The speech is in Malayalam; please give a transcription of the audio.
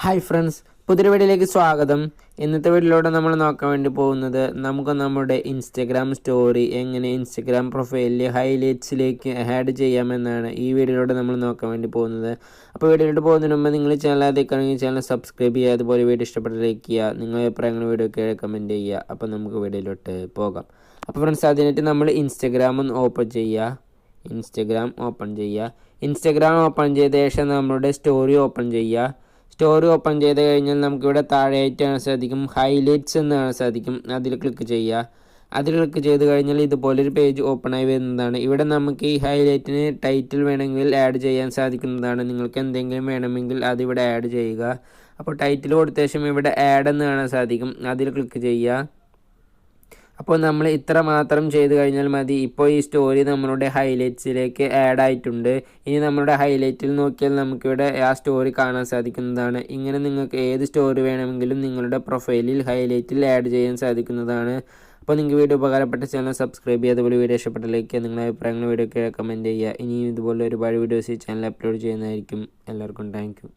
ഹായ് ഫ്രണ്ട്സ്, പുതിയൊരു വീഡിയോയിലേക്ക് സ്വാഗതം. ഇന്നത്തെ വീഡിയോയിലൂടെ നമ്മൾ നോക്കാൻ വേണ്ടി പോകുന്നത് നമുക്ക് നമ്മുടെ ഇൻസ്റ്റഗ്രാം സ്റ്റോറി എങ്ങനെ ഇൻസ്റ്റഗ്രാം പ്രൊഫൈലിൽ ഹൈലൈറ്റ്സിലേക്ക് ആഡ് ചെയ്യാമെന്നാണ് ഈ വീഡിയോയിലൂടെ നമ്മൾ നോക്കാൻ വേണ്ടി പോകുന്നത്. അപ്പോൾ വീഡിയോയിലോട്ട് പോകുന്നതിന് മുമ്പ് നിങ്ങൾ ചാനൽ ആദ്യമാണെങ്കിൽ ചാനൽ സബ്സ്ക്രൈബ് ചെയ്യുക, അതുപോലെ വീഡിയോ ഇഷ്ടപ്പെട്ട ലൈക്ക് ചെയ്യുക, നിങ്ങളുടെ അഭിപ്രായങ്ങൾ വീഡിയോക്ക് കമൻറ്റ് ചെയ്യുക. അപ്പോൾ നമുക്ക് വീഡിയോയിലോട്ട് പോകാം. അപ്പോൾ ഫ്രണ്ട്സ്, അതിനായിട്ട് നമ്മൾ ഇൻസ്റ്റഗ്രാം ഒന്ന് ഓപ്പൺ ചെയ്യുക. ഇൻസ്റ്റഗ്രാം ഓപ്പൺ ചെയ്ത ശേഷം നമ്മളുടെ സ്റ്റോറി ഓപ്പൺ ചെയ്യുക. സ്റ്റോറി ഓപ്പൺ ചെയ്ത് കഴിഞ്ഞാൽ നമുക്കിവിടെ താഴെയായിട്ട് കാണാൻ സാധിക്കും ഹൈലൈറ്റ്സ് എന്ന് കാണാൻ സാധിക്കും. അതിൽ ക്ലിക്ക് ചെയ്യുക. അതിൽ ക്ലിക്ക് ചെയ്ത് കഴിഞ്ഞാൽ ഇതുപോലൊരു പേജ് ഓപ്പൺ ആയി വരുന്നതാണ്. ഇവിടെ നമുക്ക് ഈ ഹൈലൈറ്റിന് ടൈറ്റിൽ വേണമെങ്കിൽ ആഡ് ചെയ്യാൻ സാധിക്കുന്നതാണ്. നിങ്ങൾക്ക് എന്തെങ്കിലും വേണമെങ്കിൽ അതിവിടെ ആഡ് ചെയ്യുക. അപ്പോൾ ടൈറ്റിൽ കൊടുത്ത ശേഷം ഇവിടെ ആഡ് എന്ന് കാണാൻ സാധിക്കും. അതിൽ ക്ലിക്ക് ചെയ്യുക. അപ്പോൾ നമ്മൾ ഇത്ര മാത്രം ചെയ്ത് കഴിഞ്ഞാൽ മതി. ഇപ്പോൾ ഈ സ്റ്റോറി നമ്മളുടെ ഹൈലൈറ്റ്സിലേക്ക് ആഡ് ആയിട്ടുണ്ട്. ഇനി നമ്മളുടെ ഹൈലൈറ്റിൽ നോക്കിയാൽ നമുക്കിവിടെ ആ സ്റ്റോറി കാണാൻ സാധിക്കുന്നതാണ്. ഇങ്ങനെ നിങ്ങൾക്ക് ഏത് സ്റ്റോറി വേണമെങ്കിലും നിങ്ങളുടെ പ്രൊഫൈലിൽ ഹൈലൈറ്റിൽ ആഡ് ചെയ്യാൻ സാധിക്കുന്നതാണ്. അപ്പോൾ നിങ്ങൾക്ക് വീഡിയോ ഉപകാരപ്പെട്ട ചാനൽ സബ്സ്ക്രൈബ് ചെയ്യുക, അതുപോലെ വീഡിയോ ഇഷ്ടപ്പെട്ട ലൈക്ക് ചെയ്യുക, നിങ്ങളുടെ അഭിപ്രായങ്ങൾ വീഡിയോക്ക് കമൻറ്റ് ചെയ്യുക. ഇനിയും ഇതുപോലെ ഒരുപാട് വീഡിയോസ് ഈ ചാനൽ അപ്ലോഡ് ചെയ്യുന്നതായിരിക്കും. എല്ലാവർക്കും താങ്ക് യു.